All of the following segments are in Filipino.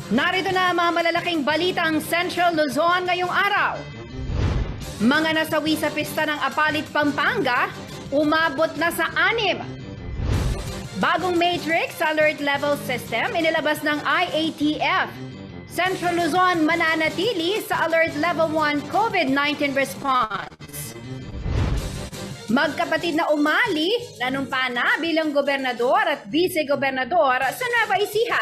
Narito na ang mga malalaking balitang Central Luzon ngayong araw. Mga nasawi sa pista ng Apalit, Pampanga, umabot na sa 6. Bagong Matrix Alert Level System inilabas ng IATF. Central Luzon mananatili sa Alert Level 1 COVID-19 response. Magkapatid na umali, nanumpa na bilang gobernador at vice-gobernador sa Nueva Ecija,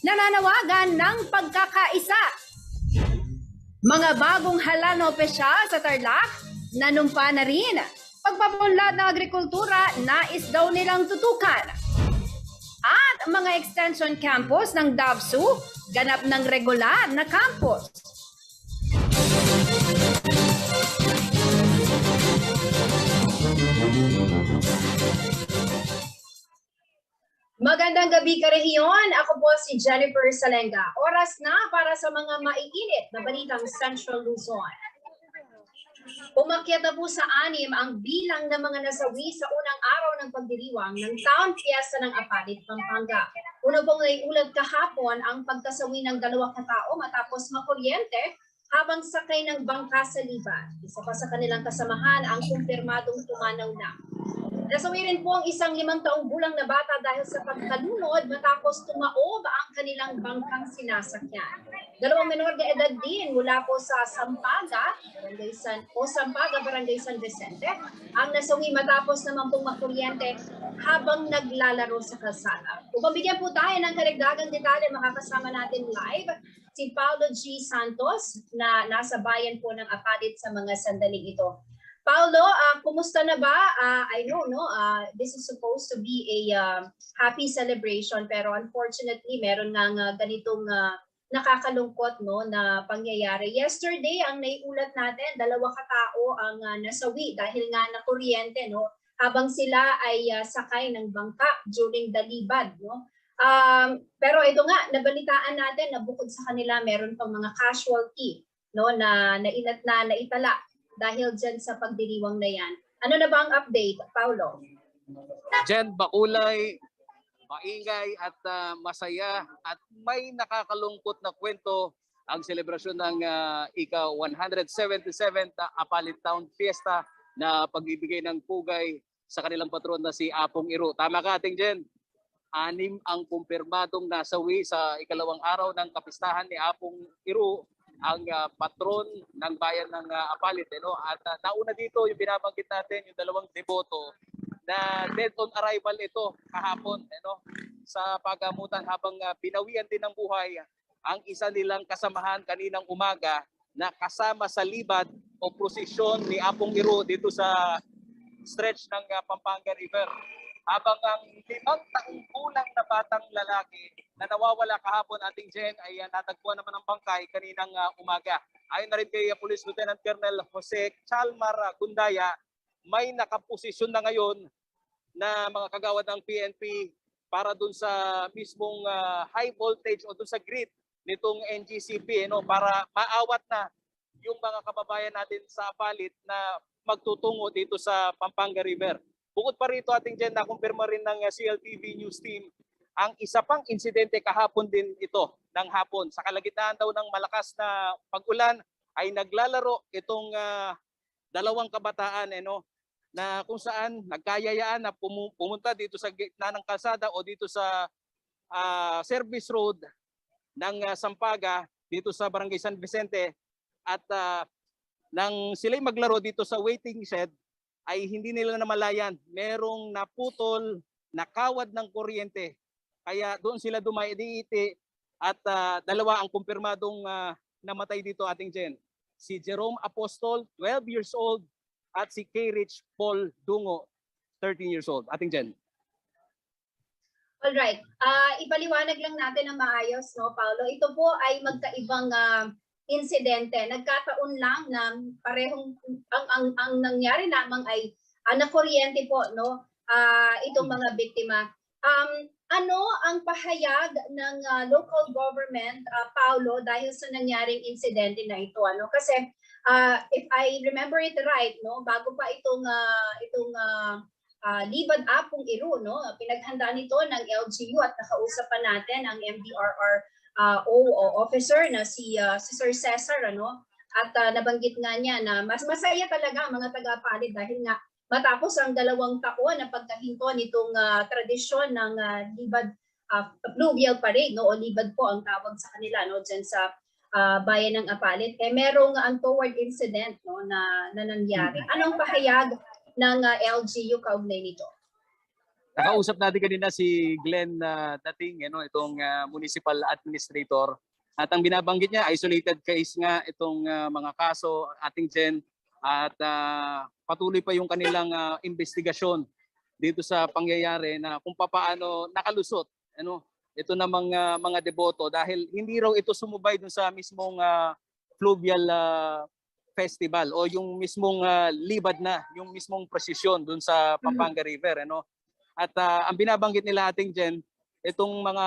nananawagan ng pagkakaisa. Mga bagong halal-opesyal sa Tarlac, nanumpa na rin. Pagpapunlad ng agrikultura, nais daw nilang tutukan. At mga extension campus ng Davsu, ganap ng regular na campus. Magandang gabi karehiyon. Ako po si Jennifer Salenga. Oras na para sa mga maiinit na balitang Central Luzon. Umakyat na po sa 6 ang bilang ng mga nasawi sa unang araw ng pagdiriwang ng Town Fiesta ng Apalit, Pampanga. Una pong naiulat kahapon ang pagkasawi ng 2 katao matapos makuryente habang sakay ng bangka sa Liban. Isa pa sa kanilang kasamahan ang kumpirmadong tumanaw na. Nasawi rin po ang isang 5 taong gulang na bata dahil sa pagkalunod matapos tumaob ang kanilang bangkang sinasakyan. 2 menor de edad din mula po sa Sampaga, Barangay San Vicente, ang nasawi matapos naman pong makuryente habang naglalaro sa kalsada. Kung mabigyan po tayo ng karagdagang detalye, makakasama natin live si Paulo G. Santos na nasa bayan po ng Apalit sa mga sandaling ito. Paulo, kumusta na ba? I know, this is supposed to be a happy celebration, pero unfortunately, meron nga ganitong nakakalungkot na pangyayari. Yesterday, ang naiulat natin, 2 katao ang nasawi dahil nga na kuryente, habang sila ay sakay ng bangka during the libad. Pero ito nga, nabalitaan natin na bukod sa kanila, meron pang mga casualty na naitala dahil dyan sa pagdiriwang na yan. Ano na ba ang update, Paulo? Jen, makulay, maingay at masaya at may nakakalungkot na kwento ang selebrasyon ng ika-177th Apalit Town Fiesta na pagbibigay ng pugay sa kanilang patron na si Apong Iro. Tama ka, ating Jen. 6 ang kumpirmadong nasawi sa ikalawang araw ng kapistahan ni Apong Iro, ang patron ng bayan ng Apalit. At nauna dito yung binabanggit natin, yung 2 deboto na dead on arrival ito kahapon sa pagamutan habang binawian din ng buhay ang isa nilang kasamahan kaninang umaga na kasama sa libad o prosesyon ni Apong Iro dito sa stretch ng Pampanga River. Habang ang 5 taong gulang na batang lalaki na nawawala kahapon, ating Jen, ay natagpuan naman ng bangkay kaninang umaga. Ayon na rin kay Police Lieutenant Colonel Jose Chalmar Gundaya, may nakaposisyon na ngayon na mga kagawad ng PNP para dun sa mismong high voltage o dun sa grid nitong NGCP para maawat na yung mga kababayan natin sa Apalit na magtutungo dito sa Pampanga River. Bukod pa rito, ating Jen, nakumpirma rin ng CLTV News Team ang isa pang insidente kahapon din ito ng hapon. Sa kalagitnaan daw ng malakas na pag-ulan ay naglalaro itong 2 kabataan na kung saan nagkayayaan na pumunta dito sa gitna ng kalsada o dito sa service road ng Sampaga dito sa Barangay San Vicente at nang sila'y maglaro dito sa waiting shed ay hindi nila namalayan. Merong naputol na kawad ng kuryente. Kaya doon sila dumaiiti at 2 ang kumpirmadong namatay dito, ating Jen. Si Jerome Apostol, 12 years old, at si K. Rich Paul Dungo, 13 years old. Ating Jen. Alright. Ipaliwanag lang natin ng maayos, Paulo. Ito po ay magkaibang insidente. Nagkataon lang na parehong ang nangyari lamang ay nakuryente po itong mga biktima. Ano ang pahayag ng local government, Paulo, dahil sa nangyaring insidente na ito? Kasi if I remember it right, bago pa itong Libad Apong Iro, pinaghandaan ito ng LGU at nakausap pa natin ang MDRR officer na si Sir Cesar, ano? At nabanggit nga niya na mas masaya talaga ang mga taga-Apalit dahil nga matapos ang 2 taon na pagkahinto nitong tradisyon ng libad fluvial parade, no, o libad po ang tawag sa kanila, no, dyan sa bayan ng Apalit, merong untoward incident, no, na nangyari. Anong pahayag ng LGU kaugnay nito? Nakausap natin kanina si Glenn Dating, itong municipal administrator. At ang binabanggit niya, isolated case nga itong mga kaso, ating Jen, at patuloy pa yung kanilang investigasyon dito sa pangyayari na kung paano nakalusot ito namang mga deboto dahil hindi raw ito sumubay dun sa mismong fluvial festival o yung mismong libad na, yung mismong prosesyon dun sa Pampanga River. At ang binabanggit nila, ating Jen, itong mga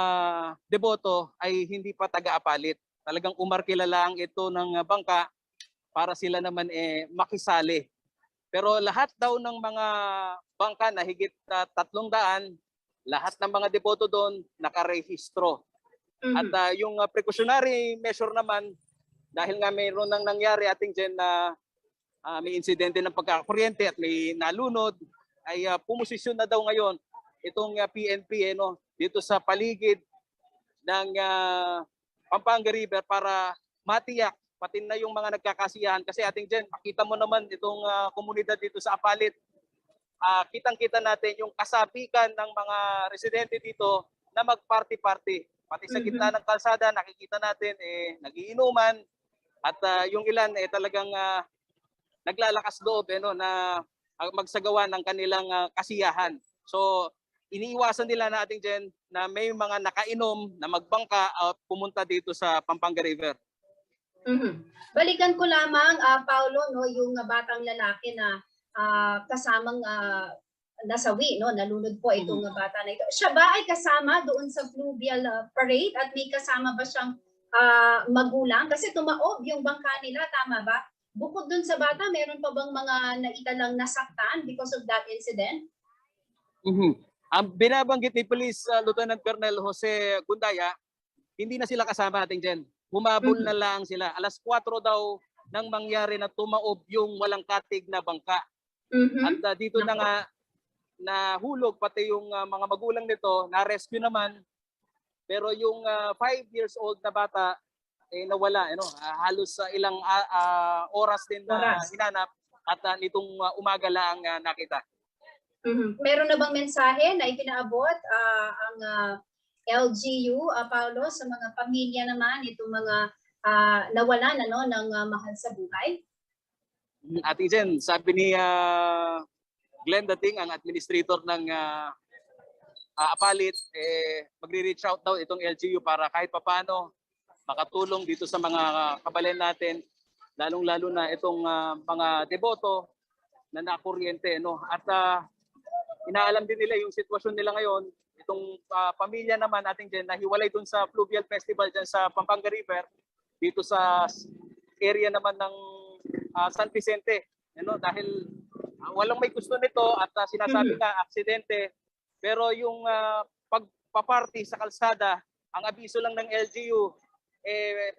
deboto ay hindi pa taga-Apalit. Talagang umarkila lang ito ng bangka para sila naman makisali. Pero lahat daw ng mga bangka na higit 300, lahat ng mga deboto doon nakarehistro. At yung precautionary measure naman, dahil nga mayroon nang nangyari, ating Jen, na may insidente ng pagkakakuryente at may nalunod, ay pumosisyon na daw ngayon itong PNP dito sa paligid ng Pampanga River para matiyak pati na yung mga nagkakasiyahan. Kasi ating Jen, makita mo naman itong komunidad dito sa Apalit. Kitang-kita natin yung kasabikan ng mga residente dito na mag-party-party. Pati sa gitna ng kalsada, nakikita natin nagiinuman at yung ilan talagang naglalakas loob na magsagawa ng kanilang kasiyahan. So iniiwasan nila na, ating Jen, na may mga nakainom na magbangka at pumunta dito sa Pampanga River. Balikan ko lamang, Paulo, no, yung batang lalaki na kasamang nasawi, no, nalunod po itong bata na ito. Siya ba ay kasama doon sa fluvial parade at may kasama ba siyang magulang? Kasi tumaob yung bangka nila, tama ba? Bukod dun sa bata, meron pa bang mga naitalang nasaktan because of that incident? Ang binabanggit ni Police Lieutenant Colonel Jose Gundaya, hindi na sila kasama, ating Jen. Humabol na lang sila. Alas 4 daw nang mangyari na tumaob yung walang katig na bangka. At dito na nga nahulog pati yung mga magulang nito, na-rescue naman. Pero yung 5 years old na bata nawala. Halos ilang oras din na hinanap at nitong umaga lang nakita. Meron na bang mensahe na ipinaabot ang LGU, Paulo, sa mga pamilya naman, itong mga nawalan ng mahal sa buhay? Ate Jen, sabi ni Glenn Dating, ang administrator ng Apalit, magre-reach out daw itong LGU para kahit papaano makatulong dito sa mga kabalan natin, lalong-lalo na itong mga deboto na nakuryente. At inaalam din nila yung sitwasyon nila ngayon. Itong pamilya naman, ating Jen, nahiwalay dun sa Fluvial Festival dyan sa Pampanga River, dito sa area naman ng San Vicente. Dahil walang may gusto nito at sinasabi nga aksidente. Pero yung pagpaparty sa kalsada, ang abiso lang ng LGU,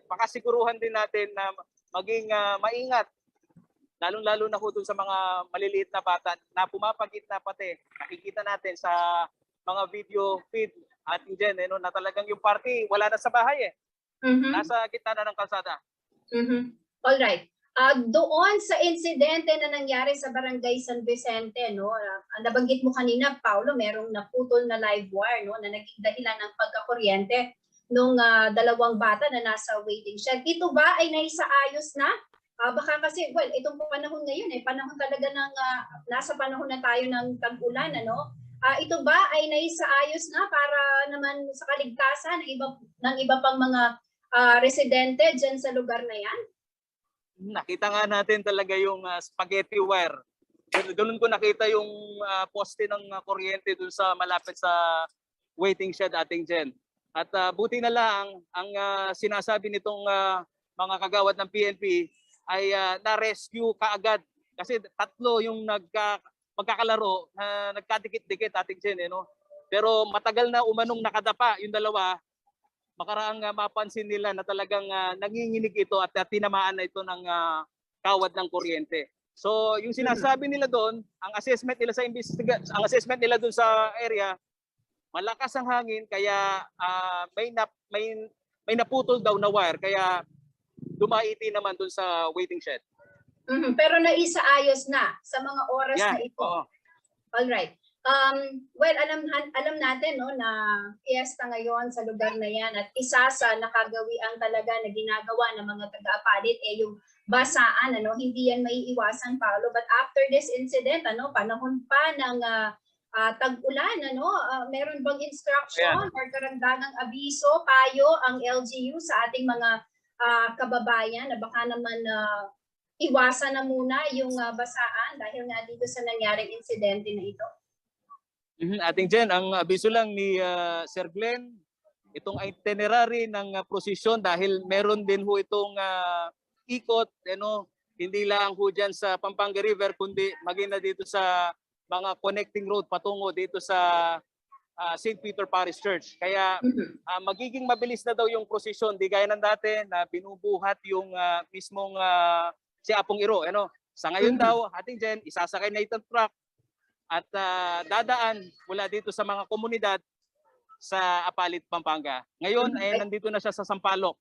pakasiguruhan din natin na maging maingat. Lalong-lalo na dun sa mga maliliit na bata na pumapagit na pati. Nakikita natin sa mga video feed, ating Jen, na talagang yung party wala na sa bahay Nasa gitna na ng kalsada. All right. Doon sa insidente na nangyari sa Barangay San Vicente, nabanggit mo kanina, Paulo, merong naputol na live wire, na naging dahilan ng pagkakuryente nung 2 bata na nasa waiting shed. Ito ba ay naisaayos na? Baka kasi, itong panahon ngayon, panahon talaga ng, nasa panahon na tayo ng tag-ulan, ito ba ay naisaayos na para naman sa kaligtasan ng iba pang mga residente dyan sa lugar na yan? Nakita nga natin talaga yung spaghetti wire. Ganun ko nakita yung poste ng kuryente dun sa malapit sa waiting shed, ating Jen. At buti na lang ang sinasabi nitong mga kagawad ng PNP ay na-rescue kaagad. Kasi 3 yung magkakalaro na nagkadikit-dikit, ating Jen. Pero matagal na umanong nakadapa yung 2. makaraang mapansin nila na talagang nanginginig ito at tinamaan na ito ng kawad ng kuryente. So yung sinasabi nila doon, ang assessment nila ang assessment nila doon sa area, malakas ang hangin kaya may naputol daw na wire kaya dumaiti naman doon sa waiting shed. Pero naisaayos na sa mga oras na ito. All right. Well, alam natin no na fiesta ngayon sa lugar na yan at isa sa nakagawian talaga na ginagawa ng mga taga-Apalit yung basaan, hindi yan maiiwasan, Paolo. But after this incident, panahon pa ng tag-ulan, meron bang instruction or karagdagang abiso, payo ang LGU sa ating mga kababayan na baka naman iwasan na muna yung basaan dahil nga dito sa nangyaring insidente na ito? Ating Jen, ang abiso lang ni Sir Glenn, itong itinerary ng prosesyon dahil meron din ho itong ikot, hindi lang ho dyan sa Pampanga River kundi maging na dito sa mga connecting road patungo dito sa St. Peter Parish Church. Kaya magiging mabilis na daw yung prosesyon, di gaya ng dati na binubuhat yung mismong si Apong Iro. Sa ngayon daw, ating Jen, isasakay na itong truck at dadaan mula dito sa mga komunidad sa Apalit, Pampanga. Ngayon ay nandito na siya sa Sampaloc,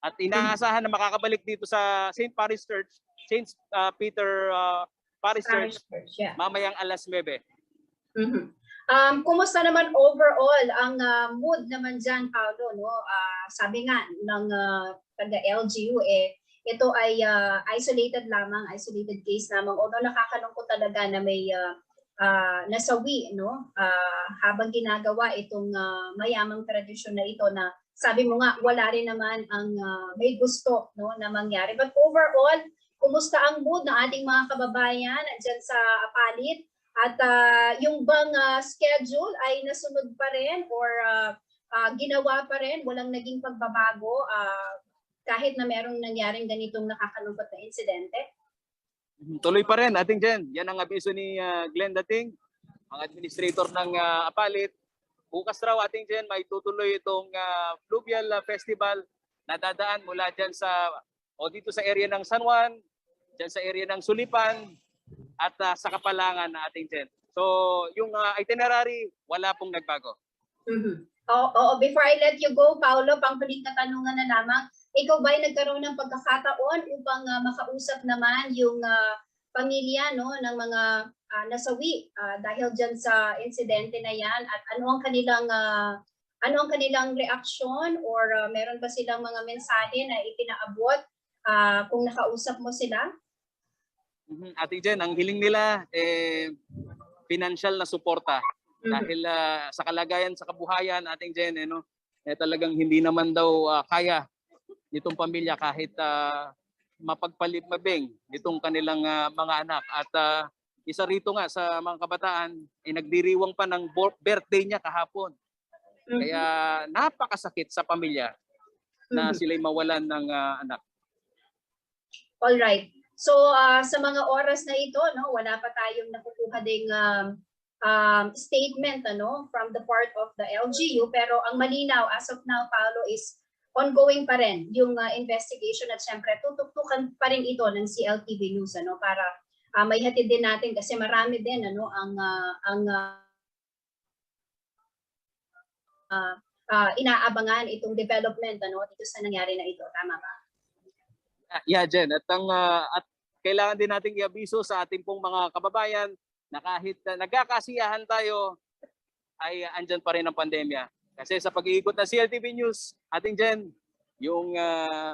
at inaasahan na makakabalik dito sa St. Parish Church, St. Peter Parish Church mamayang alas 9. Kumusta naman overall ang mood naman dyan, Paolo? Sabi nga ng taga-LGU, ito ay isolated case lamang. Although nakakalungkot talaga na may nasawi habang ginagawa itong mayamang tradisyon na ito na sabi mo nga wala rin naman ang may gusto na mangyari. But overall, kumusta ang mood ng ating mga kababayan dyan sa Apalit? At yung bang schedule ay nasunod pa rin or ginawa pa rin, walang naging pagbabago kahit na merong nangyaring ganitong nakakalungkot na insidente? Tuloy pa rin, ating Jen. Yan ang abiso ni Glenn Dating, ang administrator ng Apalit. Bukas raw, ating Jen, may tutuloy itong Fluvial Festival na dadaan mula dyan dito sa area ng San Juan, dyan sa area ng Sulipan, at sa Kapalangan na ating Jen. So, yung itinerary, wala pong nagbago. Before I let you go, Paolo, panghuling katanungan na lamang. Ikaw ba ay nagkaroon ng pagkakataon upang makausap naman yung pamilya ng mga nasawi dahil dyan sa insidente na yan? At ano ang kanilang reaksyon or meron ba silang mga mensahe na ipinaabot kung nakausap mo sila? Ate Jen, ang hiling nila financial na suporta dahil sa kalagayan sa kabuhayan, ating Jen, talagang hindi naman daw kaya nitong pamilya kahit mapagpalibmabing nitong kanilang mga anak. At isa rito nga sa mga kabataan, nagdiriwang pa ng birthday niya kahapon. Kaya napakasakit sa pamilya na sila'y mawalan ng anak. All right. So sa mga oras na ito, wala pa tayong nakukuha ding statement from the part of the LGU, pero ang malinaw as of now, Paolo, is ongoing pa rin yung investigation at syempre tutuktukan pa rin ito ng CLTV News para may hatid din natin kasi marami din inaabangan itong development dito sa nangyari na ito. Tama ba? Yeah, Jen. At kailangan din nating i-abiso sa ating pong mga kababayan na kahit nagkakasiyahan tayo ay andyan pa rin ang pandemya. Kasi sa pag-iikot ng CLTV News, ating Jen, yung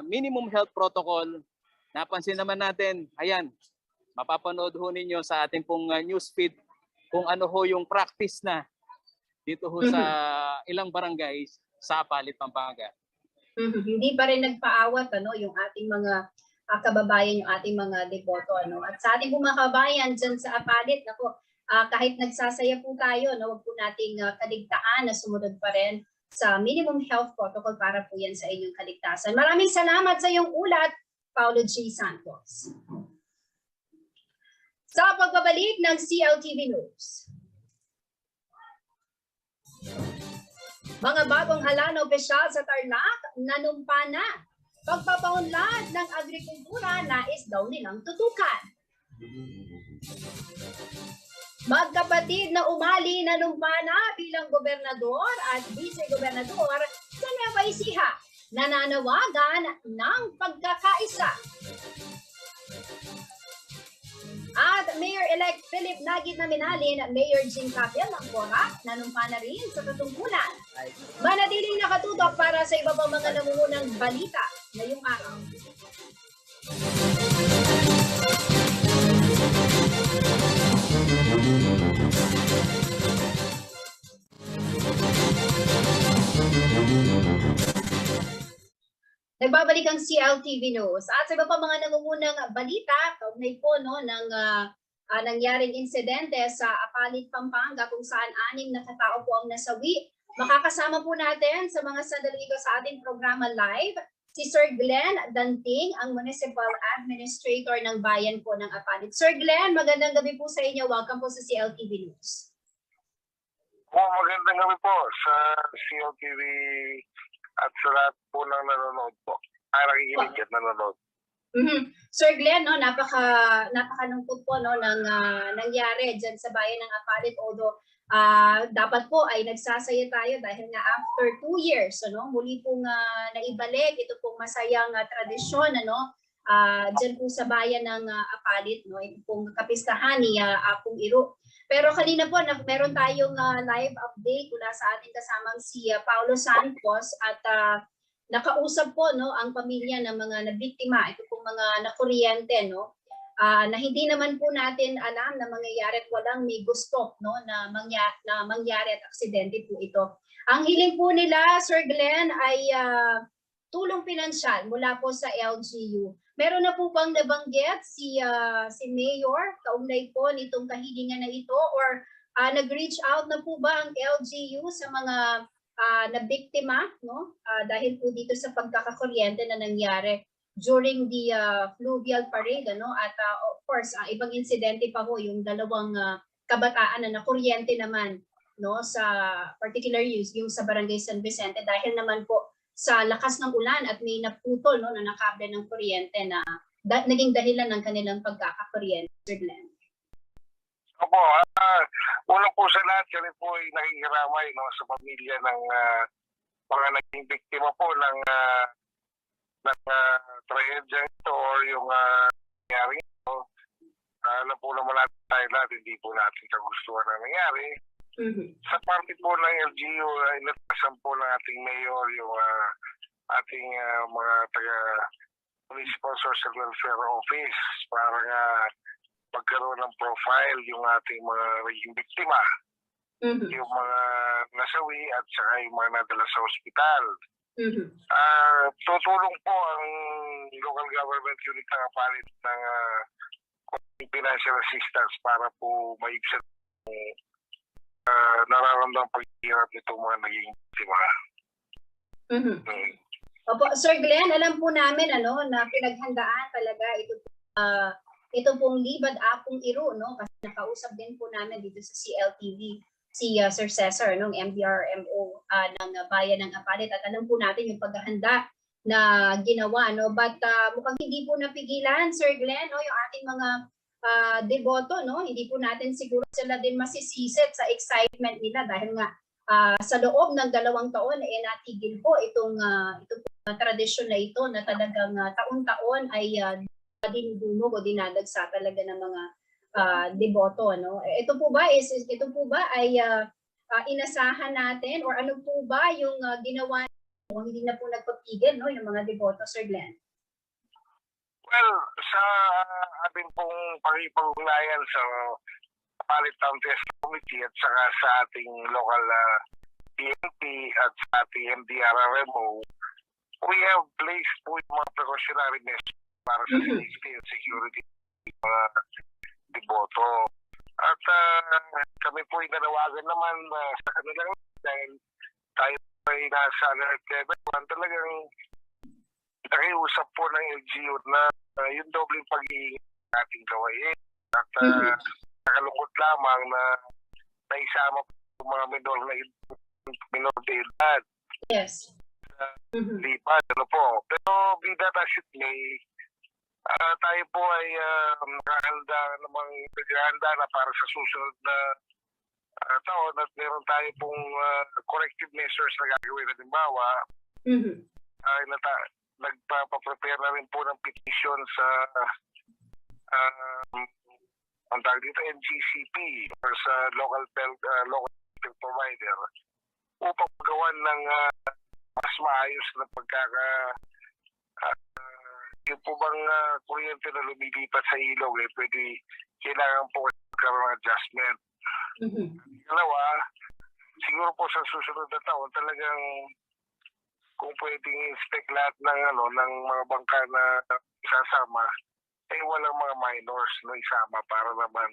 minimum health protocol, napansin naman natin, ayan, mapapanood ho ninyo sa ating pong newsfeed kung ano ho yung practice na dito ho sa ilang barangays sa Apalit, Pampanga. Hindi pa rin nagpaawat yung ating mga kababayan, yung ating mga deboto. At sa ating mga kababayan dyan sa Apalit, kahit nagsasaya po tayo, huwag po nating kaligtaan na sumunod pa rin sa minimum health protocol para po yan sa inyong kaligtasan. Maraming salamat sa iyong ulat, Paolo G. Santos. Sa pagbabalik ng CLTV News. Mga bagong hala na opisyal sa Tarlac, nanumpa na. Pagpapaunlad ng agrikultura, nais daw nilang tutukan. Magkapatid na umali nanumpa na bilang gobernador at vice-gobernador sa Nueva Ecija, nananawagan ng pagkakaisa. At Mayor-elect Philip Nagit na Minalin, Mayor Jing Capel ng Porac, nanumpa na rin sa katungkulan. Manatiling nakatutok para sa iba pang mga namumunang balita ngayong araw. Nagbabalik ang CLTV News. At sa iba pa mga nangungunang balita, kaugnay po ng nangyaring insidente sa Apalit, Pampanga kung saan 6 na katao po ang nasawi. Makakasama po natin sa mga sandali ito sa ating programa live si Sir Glenn Danting, ang Municipal Administrator ng Bayan po ng Apalit. Sir Glenn, magandang gabi po sa inyo. Welcome po sa CLTV News. Magandang gabi po sa CLTV at sa lahat po ng nanonood po. Nakikinig at nanonood. Sir Glenn, napakalungkot po ng nangyari dyan sa bayan ng Apalit. Although dapat po ay nagsasaya tayo dahil nga after 2 years, muli pong naibalik ito pong masayang tradisyon dyan po sa bayan ng Apalit, ito pong kapistahan ni Apong Iro. Pero kanina po, meron tayong live update mula sa ating kasamang si Paulo Santos at nakausap po ang pamilya ng mga nabiktima, ito pong mga nakuryente, na hindi naman po natin alam na mangyayari at walang may gusto na mangyari at aksidente po ito. Ang hiling po nila, Sir Glenn, ay tulong pinansyal mula po sa LGU. Meron na po bang nabanggit si Mayor kaugnay po nitong kahilingan na ito or nag-reach out na po ba ang LGU sa mga nabiktima dahil po dito sa pagkakakuryente na nangyari during the fluvial parade at of course ibang insidente pa po yung dalawang kabataan na nakuryente naman sa particular use yung sa Barangay San Vicente dahil naman po sa lakas ng ulan at may naputol na nakable ng kuryente na naging dahilan ng kanilang pagkakakuryente, Sir Glenn. Opo, unang po sa lahat, kami po ay nakikiramay sa pamilya ng mga naging biktima po ng trahedya ito or yung nangyari ito. Alam po naman natin tayo lahat, hindi po natin kagustuhan na nangyari. Sa parte po ng LGU, inatasan po ng ating mayor yung ating mga taga-Municipal Social Welfare Office para nga magkaroon ng profile yung ating mga naging biktima, yung mga nasawi at saka yung mga nadala sa ospital. Tutulong po ang local government unit ng Apalit ng financial assistance para po maibsan nararamdang paghihirap nitong mga naging biktima. Opo, Sir Glenn, alam po namin na pinaghandaan talaga ito pong Libad Apong Iro, kasi nakausap din po namin dito sa CLTV si Sir Cesar ng MDRMO ng Bayan ng Apalit at alam po natin yung paghahanda na ginawa, but mukhang hindi po napigilan, Sir Glenn, yung ating mga deboto, hindi po natin siguro sila din masisisit sa excitement nila dahil nga sa loob ng 2 taon natigil po itong tradisyon na ito na talagang taon-taon ay dinudumog o dinadagsa talaga ng mga deboto. Ito po ba ay inasahan natin or ano po ba yung ginawa hindi na po nagpapigil yung mga deboto, Sir Glenn? Well, sa ating pong pag-ipag-ugnayan sa Apalit Town Test Committee at saka sa ating local PNP at sa ating MDRMO, we have placed po yung mga precautionary measures para sa safety and security ng mga deboto. At kami po ay nanawagan naman sa kanilang dahil tayo ay nasa alert level 1, talagang nakiusap po ng LGU na yung dobleng pag-iingat ating gawain. At nakalungkot lamang na naisama po yung mga minor na minor de edad. Yes. Mhm. Lipat, ano po. Pero be that as it may, tayo po ay naghahanda na para sa susunod na taon at meron tayo pong corrective measures na gagawin. Halimbawa, Mhm. nagpapaprepare na rin po ng petition sa ang tawag dito, NGCP or sa local health provider upang gawan ng mas maayos na yung po bang kuryente na lumilipat sa ilog pwede kailangan po magkaroon ng adjustment. Mhm. Dalawa, siguro po sa susunod na taon talagang kung pwedeng inspect lahat ng ng mga bangka na isasama walang mga minors na isama para naman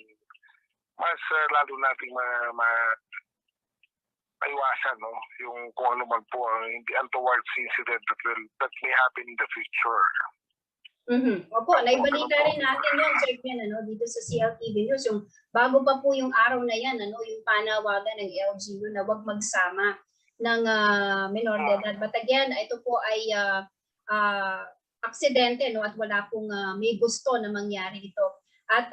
mas lalo nating maiwasan yung kung ano man po ang untoward incident that may happen in the future. Mhm. Opo, naibalita rin natin yung Sir Glenn, dito sa CLTV News, yung bago pa po yung araw na yan, yung panawagan ng LGU na huwag magsama ng minor de edad. But again, ito po ay aksidente, at wala pong may gusto na mangyari dito. At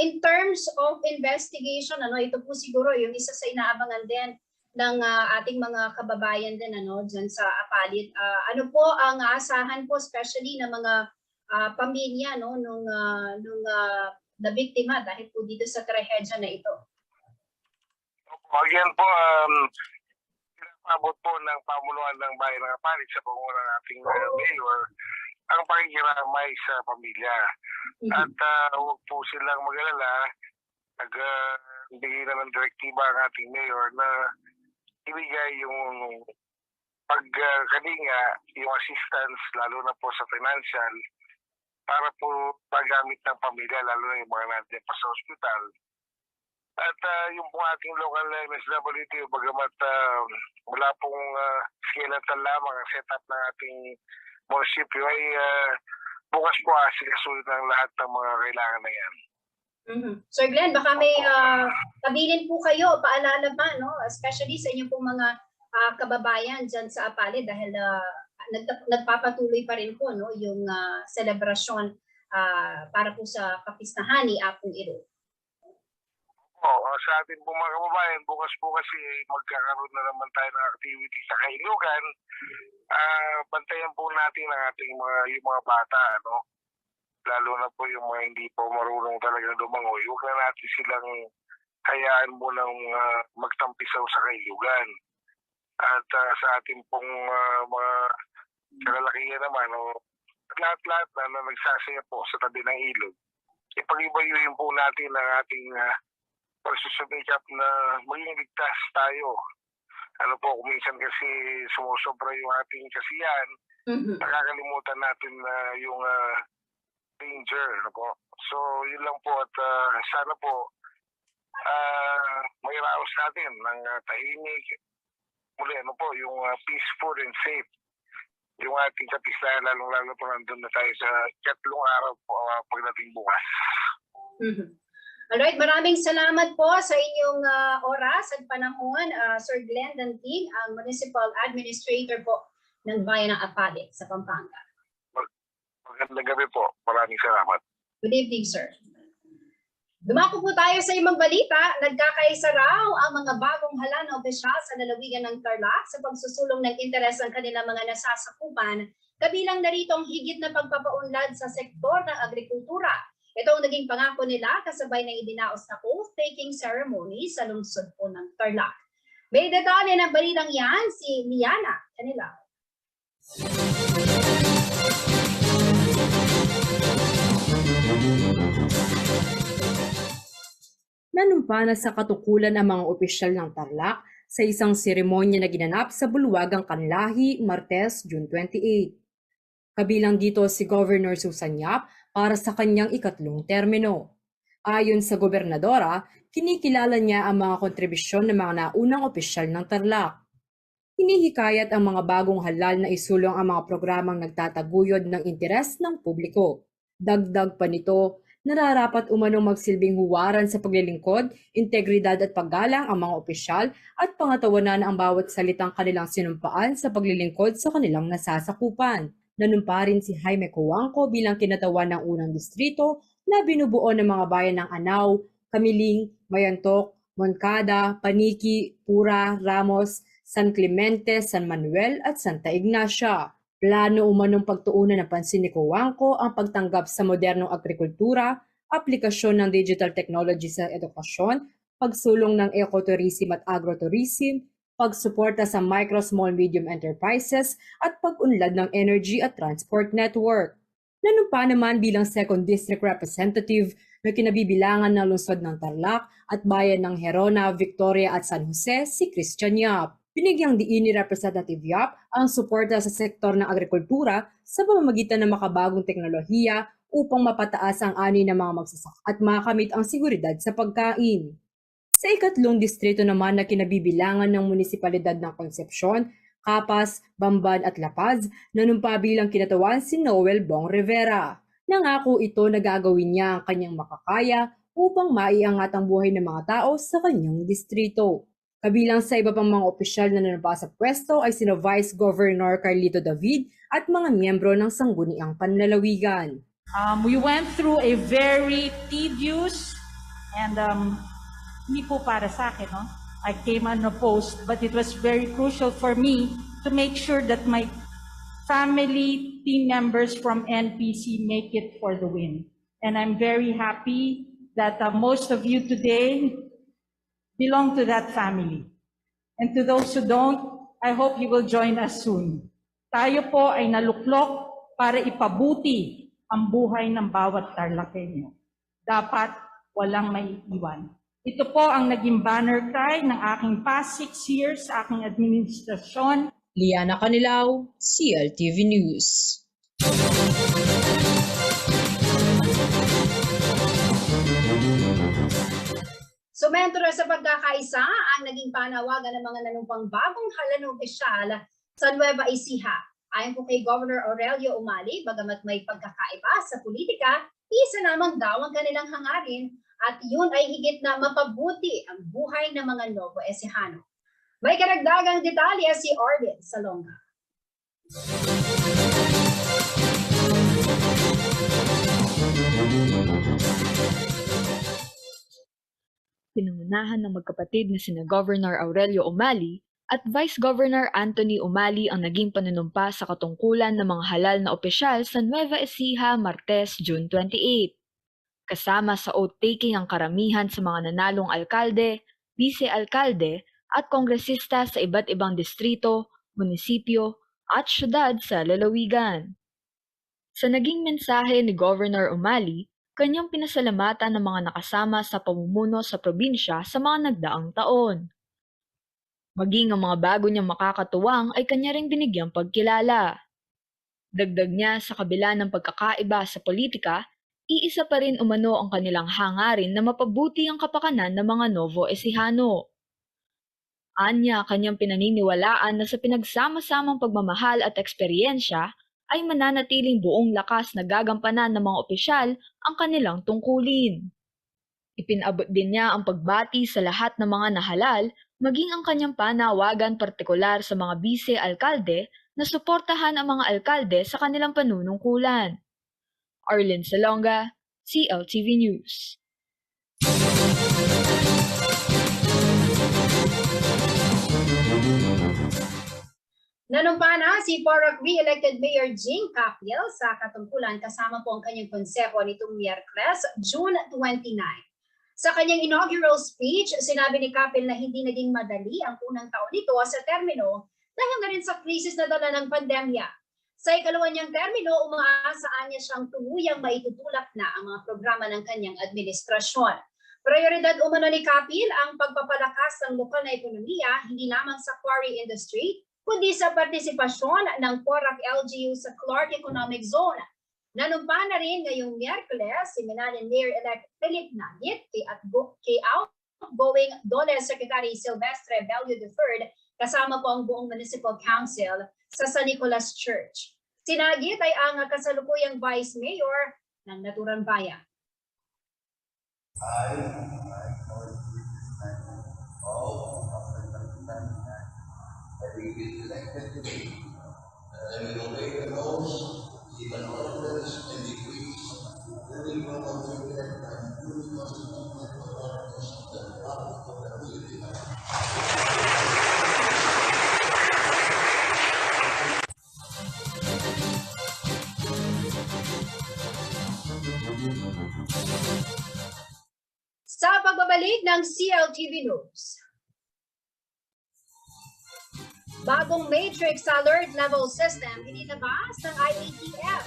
in terms of investigation, ito po siguro yung isa sa inaabangan din ng ating mga kababayan din dyan sa Apalit. Ano po ang aasahan po especially ng mga pamilya nung na biktima dahil po dito sa trahedya na ito? Again po, pinapabot po ng pamuluan ng bayan ng Apalit sa pangunan ng ating mayor ang pakikiramay sa pamilya. At huwag po silang mag-alala, nagbigay na ng direktiba ang ating mayor na ibigay yung pagkalinga, yung assistance, lalo na po sa financial, para po magamit ng pamilya, lalo na yung mga nandiyan pa sa ospital. At yung po ating local MSWD, bagamat wala pong skeleton lamang ang setup ng ating munisipyo, ay bukas po asikasuhin ng lahat ng mga kailangan na yan. Mm-hmm. Sir Glenn, baka may kabilin po kayo, paalala ba, especially sa inyong pong mga kababayan dyan sa Apalit dahil nagpapatuloy pa rin po yung selebrasyon para po sa kapistahan ni Apong Iro. Sa ating pong mga kababayan, bukas po kasi magkakaroon na naman tayo ng activity sa Kailugan. Bantayan po natin ang ating yung mga bata, lalo na po yung mga hindi po marunong talagang lumangoy. Huwag na natin silang hayaan mo nang magtampisaw sa Kailugan. At sa ating pong mga kalalakihan naman, lahat-lahat na nagsasaya po sa tabi ng ilog, ipag-ibayuhin po natin ang ating pagsusumikap na maging ligtas tayo. Kung minsan kasi sumusobra yung ating kasiyahan, nakakalimutan natin yung danger. So, yun lang po at sana po may raos natin ng tahimik. Muli, yung peaceful and safe. Yung ating kapistahan, lalong-lalo po nandun na tayo sa 3 araw po pagdating bukas. Alright, maraming salamat po sa inyong oras at panahon, Sir Glenn Dantig, ang Municipal Administrator po ng Bayan ng Apalit sa Pampanga. Magandang gabi po. Maraming salamat. Good evening, sir. Dumako po tayo sa imang balita. Nagkakaisa raw ang mga bagong hala na opisyal sa lalawigan ng Tarlac sa pagsusulong ng interes ng kanilang mga nasasakupan, kabilang narito ang higit na pagpapaunlad sa sektor ng agrikultura. Ito ang naging pangako nila kasabay ng idinaos na oath-taking ceremony sa lungsod po ng Tarlac. May detalye ng balitang yan si Liana Canilao. Nanumpa na sa katukulan ang mga opisyal ng Tarlac sa isang seremonya na ginanap sa Bulwagang Kanlahi, Martes, June 28. Kabilang dito si Governor Susan Yap para sa kanyang 3 termino. Ayon sa gobernadora, kinikilala niya ang mga kontribusyon ng mga naunang opisyal ng Tarlac. Hinihikayat ang mga bagong halal na isulong ang mga programang nagtataguyod ng interes ng publiko. Dagdag pa nito, nararapat umanong magsilbing huwaran sa paglilingkod, integridad at paggalang ang mga opisyal at pangatawanan ang bawat salitang kanilang sinumpaan sa paglilingkod sa kanilang nasasakupan. Nanumpa rin si Jaime Cojuangco bilang kinatawan ng unang distrito na binubuo ng mga bayan ng Anao, Kamiling, Mayantok, Moncada, Paniki, Pura, Ramos, San Clemente, San Manuel at Santa Ignacia. Plano umanong pagtuunan ng pansin ni Cojuangco ang pagtanggap sa modernong agrikultura, aplikasyon ng digital technology sa edukasyon, pagsulong ng ecotourism at agrotourism, pagsuporta sa micro, small, medium enterprises at pag-unlad ng energy at transport network. Nanumpa naman bilang 2nd District Representative na kinabibilangan ng lungsod ng Tarlac at bayan ng Gerona, Victoria at San Jose si Christian Yap. Binigyang diin ni Representative Yap ang suporta sa sektor ng agrikultura sa pamamagitan ng makabagong teknolohiya upang mapataas ang ani ng mga magsasaka at makamit ang seguridad sa pagkain. Sa ikatlong distrito naman na kinabibilangan ng munisipalidad ng Concepcion, Capas, Bamban at La Paz, nanumpa bilang kinatawan si Noel Bong Rivera. Nangako ito na gagawin niya ang kanyang makakaya upang maiangat ang buhay ng mga tao sa kanyang distrito. Kabilang sa iba pang mga opisyal na nanumpa sa pwesto ay sina Vice Governor Carlito David at mga miyembro ng Sangguniang Panlalawigan. We went through a very tedious and hindi po para sa akin, no? I came unopposed, but it was very crucial for me to make sure that my family, team members from NPC make it for the win. And I'm very happy that most of you today belong to that family. And to those who don't, I hope you will join us soon. Tayo po ay naluklok para ipabuti ang buhay ng bawat Tarlacenyo. Dapat walang maiiwan. Ito po ang naging banner cry ng aking past 6 years sa aking administrasyon. Liana Canilao, CLTV News. Sumentro sa pagkakaisa ang naging panawagan ng mga nanumpang bagong halanong opisyal sa Nueva Ecija. Ayon po kay Governor Aurelio Umali, bagamat may pagkakaiba sa politika, isa lamang daw ang kanilang hangarin at yun ay higit na mapabuti ang buhay ng mga Novo Ecijano. May karagdagang detalye si Arvin Salonga. Pinangunahan ng magkapatid na sina Governor Aurelio Umali at Vice Governor Anthony Umali ang naging panunumpa sa katungkulan ng mga halal na opisyal sa Nueva Ecija, Martes, June 28. Kasama sa oath-taking ang karamihan sa mga nanalong alkalde, vice-alkalde at kongresista sa iba't ibang distrito, munisipyo at syudad sa lalawigan. Sa naging mensahe ni Governor Umali, kanyang pinasalamatan ng mga nakasama sa pamumuno sa probinsya sa mga nagdaang taon. Maging ang mga bago niyang makakatuwang ay kanya ring binigyang pagkilala. Dagdag niya sa kabila ng pagkakaiba sa politika, iisa pa rin umano ang kanilang hangarin na mapabuti ang kapakanan ng mga Novo Ecijano. Anya kanyang pinaniniwalaan na sa pinagsama-samang pagmamahal at eksperyensya ay mananatiling buong lakas na gagampanan ng mga opisyal ang kanilang tungkulin. Ipinabot din niya ang pagbati sa lahat ng mga nahalal, maging ang kanyang panawagan partikular sa mga bise-alkalde na suportahan ang mga alkalde sa kanilang panunungkulan. Arlene Salonga, CLTV News. Nanumpa na si Porac re-elected Mayor Jing Capil sa katungkulan kasama po ang kanyang konseho nitong Miyerkules, June 29. Sa kanyang inaugural speech, sinabi ni Capil na hindi naging madali ang unang taon nito sa termino dahil na rin sa krisis na dala ng pandemya. Sa ikalawa niyang termino, umaasaan niya siyang tuluyang maitutulak na ang mga programa ng kanyang administrasyon. Prioridad umano ni Capil ang pagpapalakas ng lokal na ekonomiya hindi lamang sa quarry industry, kundi sa partisipasyon ng Porac LGU sa Clark Economic Zone. Nanumpa na rin ngayong Miyerkules si Manalo Mayor-elect Philip Nagit kay outgoing DOLE Secretary Silvestre Bello III kasama po ang buong Municipal Council sa San Nicolas Church. Si Nagit ay ang kasalukuyang Vice Mayor ng Naturang Bayan. I acknowledge this time all of the circumstances that we will elected today, that I will obey the laws, even orders and decrees, duly promoted and duly constituted authorities of the Republic of the Philippines. Sa pagbabalik ng CLTV News. Bagong matrix alert level system inilabas ng IATF.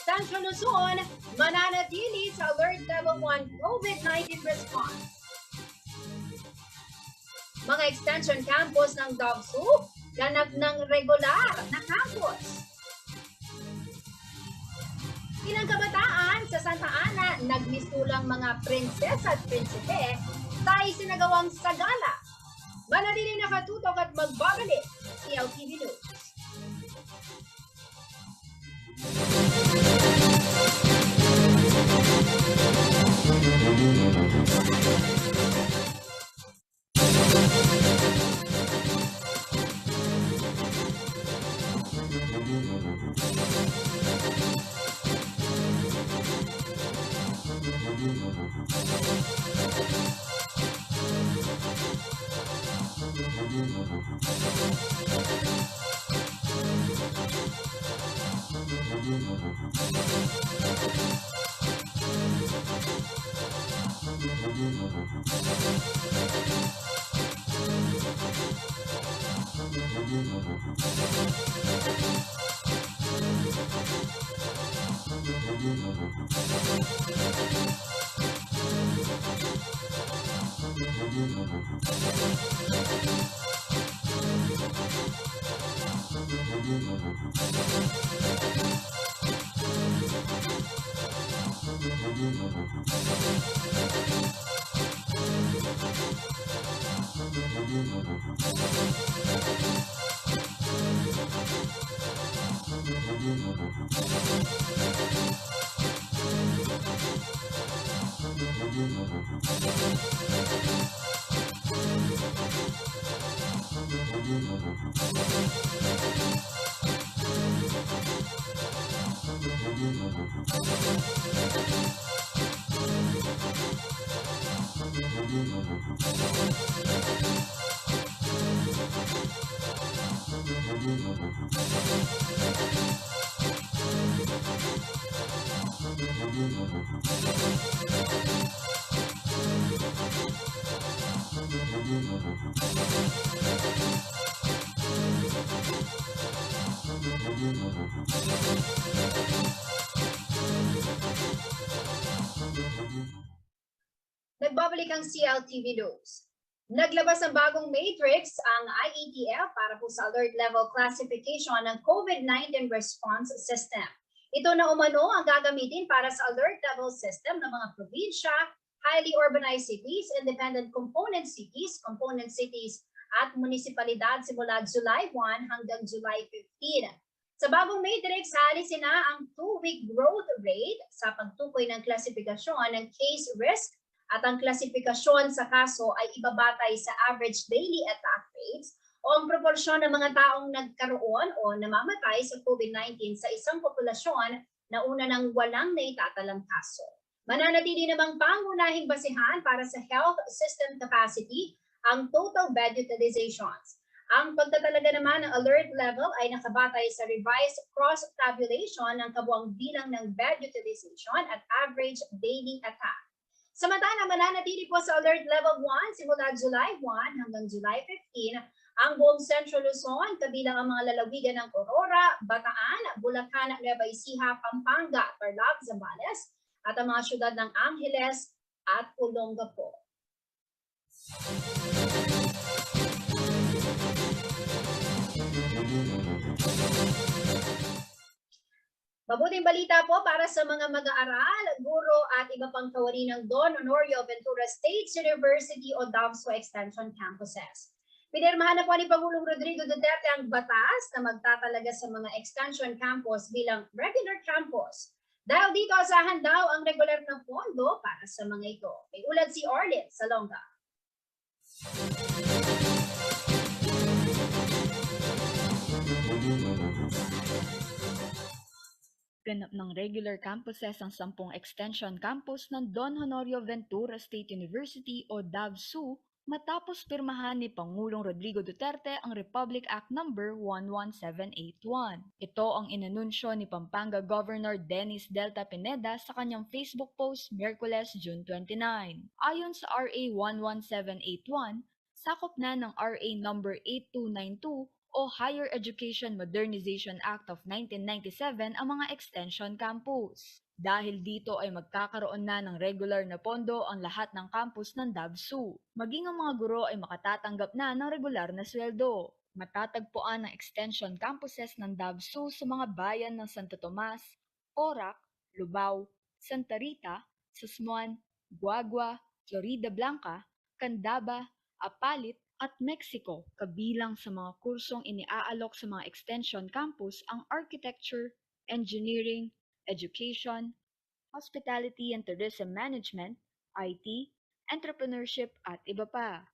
Central Luzon, mananatili sa alert level 1 COVID-19 response. Mga extension campus ng DOGSU, ganap ng regular na campus. Ilang kabataan sa Santa Ana nagmistulang mga prinsesa at prinsipe sa isinagawang sagala. Manatiling nakatutok at magbabalik CLTV News. Nagbabalik ang CLTV News. Naglabas ng bagong matrix ang IATF para po sa alert level classification ng COVID-19 response system. Ito na umano ang gagamitin para sa alert level system ng mga probinsya, highly urbanized cities, independent component cities at munisipalidad simula July 1 hanggang July 15. Sa bagong matrix, haalisin na ang 2-week growth rate sa pagtukoy ng klasifikasyon ng case risk at ang klasifikasyon sa kaso ay ibabatay sa average daily attack rates o ang proporsyon ng mga taong nagkaroon o namamatay sa COVID-19 sa isang populasyon na una nang walang naitatalang kaso. Mananatili namang pangunahing basihan para sa health system capacity ang total bed utilizations. Ang pagtatalaga naman ng alert level ay nakabatay sa revised cross-tabulation ng kabuang bilang ng bed utilization at average daily attack. Samantala, mananatili po sa alert level 1 simula July 1 hanggang July 15 ang buong Central Luzon, kabilang ang mga lalawigan ng Aurora, Bataan, Bulacan, Nueva Ecija, Pampanga, Tarlac, Zambales, at ang mga syudad ng Angeles at Olongapo. Mabuting balita po para sa mga mag-aaral, guro at iba pang kawani ng Don Honorio Ventura State University o DOGSU Extension Campuses. Pinirmahan na po ni Pangulong Rodrigo Duterte ang batas na magtatalaga sa mga extension campus bilang regular campus. Dahil dito asahan daw ang regular na pondo para sa mga ito. May ulat si Orlin Salonga. Ganap ng regular campuses ang 10 extension campus ng Don Honorio Ventura State University o DAVSU matapos pirmahan ni Pangulong Rodrigo Duterte ang Republic Act No. 11781. Ito ang inanunsyo ni Pampanga Governor Dennis Delta Pineda sa kanyang Facebook post Miyerkules, June 29. Ayon sa RA 11781, sakop na ng RA No. 8292 o Higher Education Modernization Act of 1997 ang mga extension campus. Dahil dito ay magkakaroon na ng regular na pondo ang lahat ng campus ng DAVSU. Maging ang mga guro ay makatatanggap na ng regular na sweldo. Matatagpuan ang extension campuses ng DAVSU sa mga bayan ng Santo Tomas, Orac, Lubao, Santa Rita, Sasmuan, Guagua, Florida Blanca, Candaba, Apalit, at Mexico. Kabilang sa mga kursong iniaalok sa mga extension campus ang Architecture, Engineering, Education, Hospitality and Tourism Management, IT, Entrepreneurship at iba pa.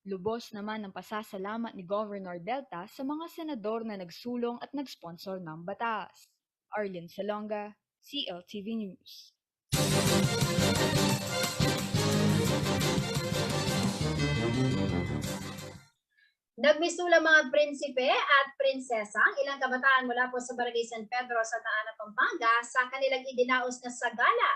Lubos naman ang pasasalamat ni Governor Delta sa mga senador na nagsulong at nagsponsor ng batas. Arlene Salonga, CLTV News. Nagmisula mga prinsipe at prinsesa ang ilang kabataan mula po sa Barangay San Pedro, Santa Ana, Pampanga sa kanilang idinaos na sagala.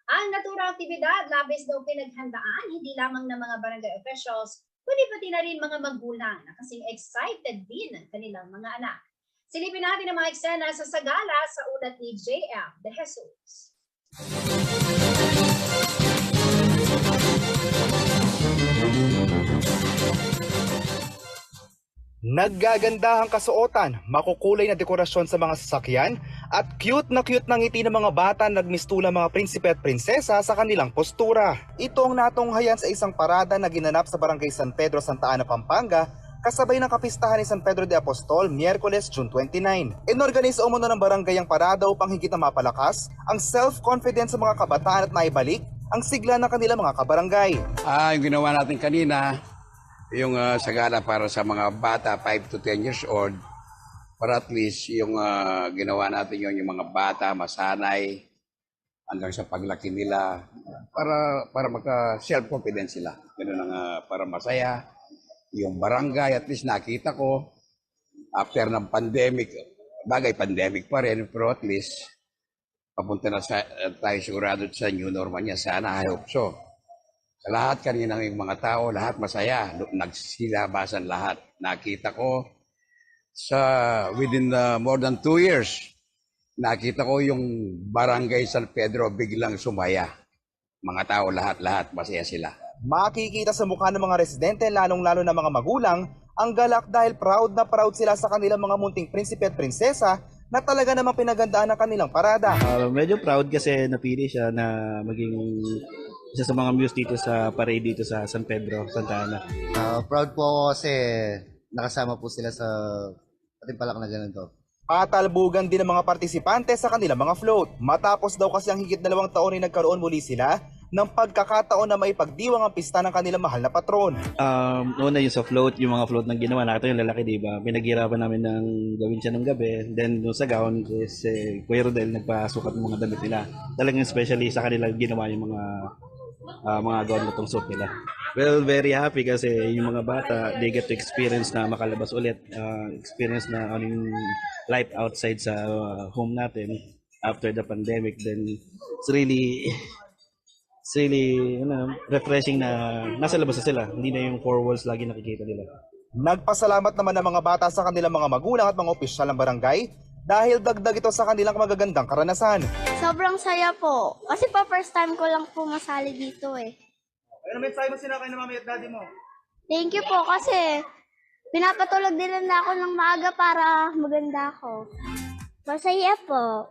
Ang naturang aktibidad labis daw pinaghandaan hindi lamang ng mga barangay officials, kundi pati na rin mga magulang na kasing excited din ng kanilang mga anak. Silipin natin ang mga eksena sa sagala sa ulat ni JM De Jesus. Naggagandahang kasuotan, makukulay na dekorasyon sa mga sasakyan at cute na ngiti ng mga bata nagmistulang mga prinsipe at prinsesa sa kanilang postura. Ito ang natunghayan sa isang parada na ginanap sa Barangay San Pedro, Santa Ana, Pampanga kasabay ng kapistahan ni San Pedro de Apostol, Miyerkules, June 29. Inorganisa umano ng barangay ang parada upang higit na mapalakas ang self-confidence sa mga kabataan at maibalik ang sigla ng kanilang mga kabarangay. Yung ginawa natin kanina, yung sagala para sa mga bata 5 to 10 years old, para at least yung ginawa natin yung mga bata masanay hanggang sa paglaki nila para maka self-confidence sila. Ganun ang para masaya. Yung barangay at least nakita ko after ng pandemic, bagay pandemic pa rin, pero at least papunta na tayo sigurado sa new normal niya. Sana, I hope so. Sa lahat kanina ng mga tao, lahat masaya, nagsilabasan lahat. Nakita ko within more than 2 years, nakita ko yung Barangay San Pedro biglang sumaya. Mga tao lahat masaya sila. Makikita sa mukha ng mga residente, lalong-lalo na mga magulang, ang galak dahil proud na proud sila sa kanilang mga munting prinsipe at prinsesa na talaga namang pinagandaan ng kanilang parada. Medyo proud kasi napili siya na maging isa sa mga muse dito sa parade dito sa San Pedro, Santa Ana. Proud po ako kasi nakasama po sila sa patimpalak na ganito. Patalbugan din ng mga partisipante sa kanilang mga float. Matapos daw kasi ang higit 2 taon ay nagkaroon muli sila ng pagkakataon na maipagdiwang ang pista ng kanilang mahal na patron. Una yung sa float, yung mga float na ginawa natin, yung lalaki, diba? Pinaghirapan namin ng gawin siya ng gabi. Then yung sa gown, is Kuya Rodel nagpasukat ng mga damit nila. Talagang especially sa kanila ginawa yung mga gown na tong suit nila. Well, very happy kasi yung mga bata, they get to experience na makalabas ulit. Experience na yung life outside sa home natin after the pandemic. Then it's really refreshing na nasa labas na sila. Hindi na yung 4 walls lagi nakikita nila. Nagpasalamat naman ng mga bata sa kanilang mga magulang at mga opisyal ng barangay dahil dagdag ito sa kanilang magagandang karanasan. Sobrang saya po. Kasi first time ko lang po masali dito eh. Ano mensahe mo sila kay mami at daddy mo? Thank you po kasi pinapatulog din na ako ng maaga para maganda ako. Masaya po.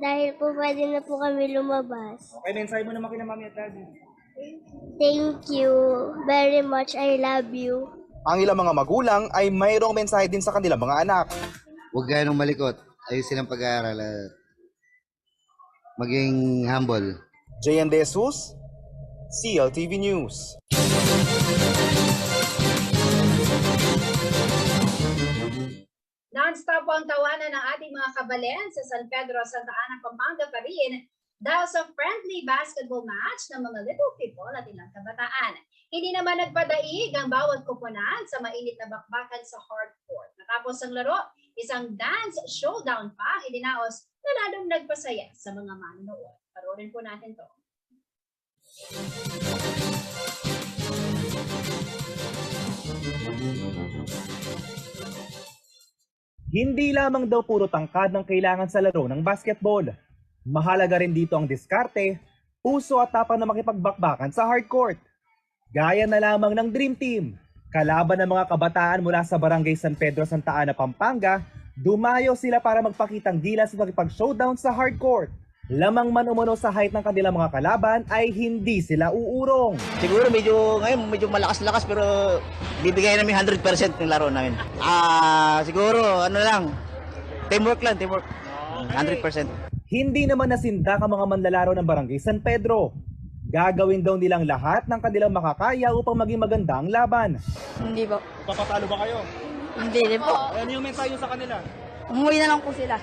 Dahil po pwede na po kami lumabas. Okay, mensahe mo naman kay mami at daddy. Thank you very much. I love you. Ang ilang mga magulang ay mayroong mensahe din sa kanilang mga anak. huwag ganong malikot. Ayusin ang pag-aaral at maging humble. JN De Jesus, CLTV News. Non-stop po ang tawanan ng ating mga kabalen sa San Pedro, Santa Ana, Pampanga pa rin dahil sa friendly basketball match ng mga little people at ilang kabataan. Hindi naman nagpadaig ang bawat kupunan sa mainit na bakbakan sa hardcourt. Matapos ang laro, isang dance showdown pa ang idinaos na lalong nagpasaya sa mga manonood. Parorin po natin to. Hindi lamang daw puro tangkad ng kailangan sa laro ng basketball. Mahalaga rin dito ang diskarte, puso at tapang na makipagbakbakan sa hardcourt. Gaya na lamang ng Dream Team, kalaban ng mga kabataan mula sa Barangay San Pedro, Santa Ana, Pampanga, dumayo sila para magpakitang gilas at makipag-showdown sa hardcourt. Lamang man umano sa height ng kanilang mga kalaban ay hindi sila uurong. Siguro medyo malakas-lakas pero bibigay namin 100% ng laro namin. Siguro teamwork lang, teamwork. 100%. Hindi naman nasindak ang mga manlalaro ng Barangay San Pedro. Gagawin daw nilang lahat ng kanilang makakaya upang maging maganda ang laban. Hindi po. Papatalo ba kayo? Hindi rin po. Ano yung mensahe sa kanila? Umuwi na lang po sila.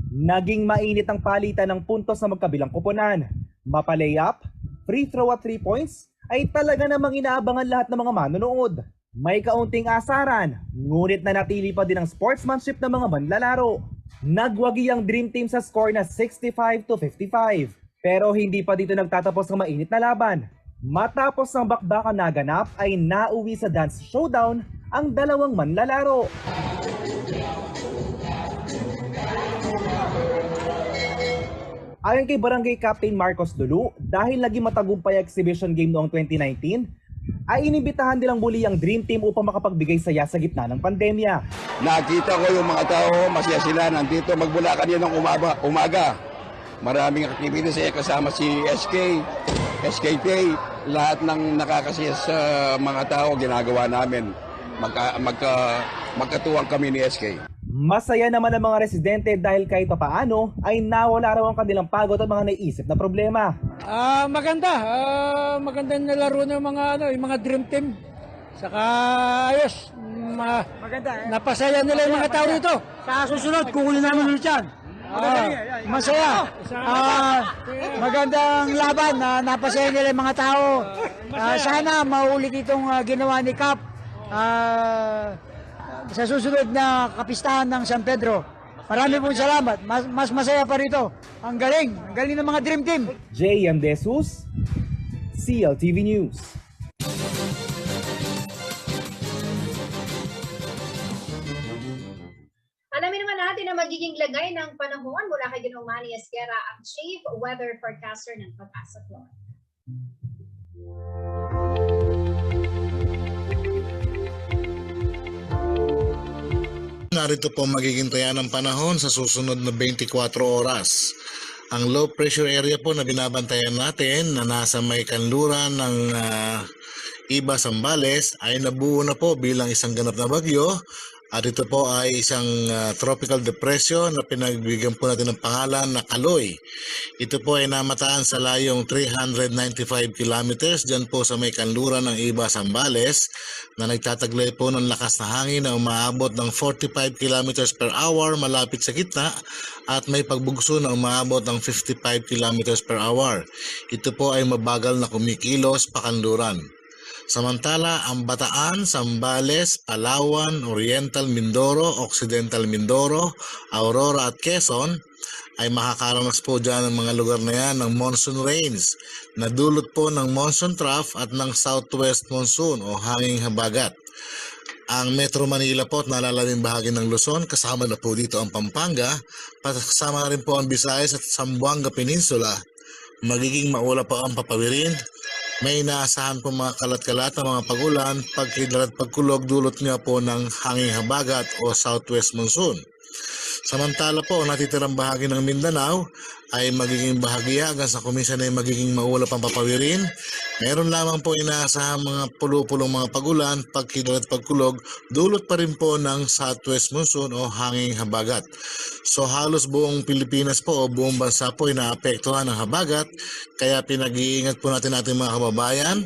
Naging mainit ang palitan ng puntos sa magkabilang kupunan. Mapa-layup, free throw at 3 points ay talaga namang inaabangan lahat ng mga manonood. May kaunting asaran, ngunit nanatili pa din ang sportsmanship ng mga manlalaro. Nagwagi ang Dream Team sa score na 65-55. Pero hindi pa dito nagtatapos ang mainit na laban. Matapos ang bakbakan naganap ay nauwi sa dance showdown ang dalawang manlalaro. Ayon kay Barangay Captain Marcos Lulu, dahil naging matagumpay exhibition game noong 2019, ay inimbitahan nilang muli ang Dream Team upang makapagbigay saya sa gitna ng pandemya. Nakita ko yung mga tao, masaya sila nandito magmula kanina ng umaga. Maraming activities kasama si SKT, lahat ng nakakasaya sa mga tao ginagawa namin. Magkatuwang kami ni SK. Masaya naman ang mga residente dahil kahit papaano ay nawala raw ang kanilang pagod at mga naiisip na problema. Maganda na laro ng yung mga Dream Team. Saka ayos. Maganda. Napasaya nila yung mga tao dito. Sa susunod, kukunin namin ulit yan. Masaya. Magandang laban na napasaya nila yung mga tao. Sana maulit itong ginawa ni Cap. Sa susunod na kapistahan ng San Pedro. Marami pong salamat. Mas masaya pa rito. Ang galing ng mga Dream Team. JM De Jesus, CLTV News. Alamin naman natin ang magiging lagay ng panahon mula kay Ginoong Manny Esguerra, ang Chief Weather Forecaster ng Pag-asa Florida. Narito po magiging taya ng panahon sa susunod na 24 oras. Ang low pressure area po na binabantayan natin na nasa may kanluran ng Iba, Zambales ay nabuo na po bilang isang ganap na bagyo. At ito po ay isang tropical depression na pinagbigyan po natin ng pangalan na Kaloy. Ito po ay namataan sa layong 395 kilometers dyan po sa may kanluran ng Iba, Zambales na nagtataglay po ng lakas na hangin na umaabot ng 45 kilometers per hour malapit sa gitna at may pagbugso na umaabot ng 55 kilometers per hour. Ito po ay mabagal na kumikilos pa kanluran. Samantala, ang Bataan, Zambales, Palawan, Oriental Mindoro, Occidental Mindoro, Aurora at Quezon ay makakaranas po dyan ng mga lugar na yan ng monsoon rains na dulot po ng monsoon trough at ng southwest monsoon o hanging habagat. Ang Metro Manila po at nalalaming bahagi ng Luzon, kasama na po dito ang Pampanga, kasama na rin po ang Visayas at Zamboanga Peninsula. Magiging maula po ang papawirin. May inaasahan po mga kalat-kalat na mga pagulan, pagkidlat at pagkulog dulot niya po ng hanging habagat o southwest monsoon. Samantala po, natitirang bahagi ng Mindanao ay magiging bahagya hanggang sa kuminsan ay magiging maulap ang papawirin Meron lamang po inaasahang mga pulo-pulong mga pagulan, pagkidlat at pagkulog, dulot pa rin po ng southwest monsoon o hanging habagat. So halos buong Pilipinas po o buong bansa po inaapektuhan ng habagat, kaya pinag-iingat po natin ating mga kababayan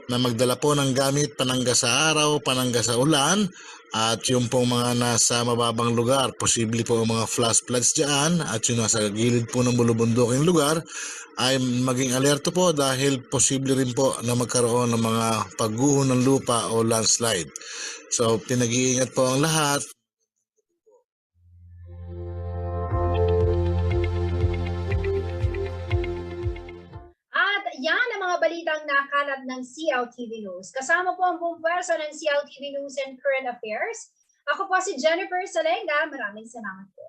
na magdala po ng gamit panangga sa araw, panangga sa ulan, at yung pong mga nasa mababang lugar, posible po ang mga flash floods dyan, at yung nasa gilid po ng bulubunduking lugar, ay maging alerto po dahil posible rin po na magkaroon ng mga pagguho ng lupa o landslide. So pinag-iingat po ang lahat. At yan ang mga balitang nakalat ng CLTV News. Kasama po ang buong pwersa ng CLTV News and Current Affairs. Ako po si Jennifer Salenga. Maraming salamat po.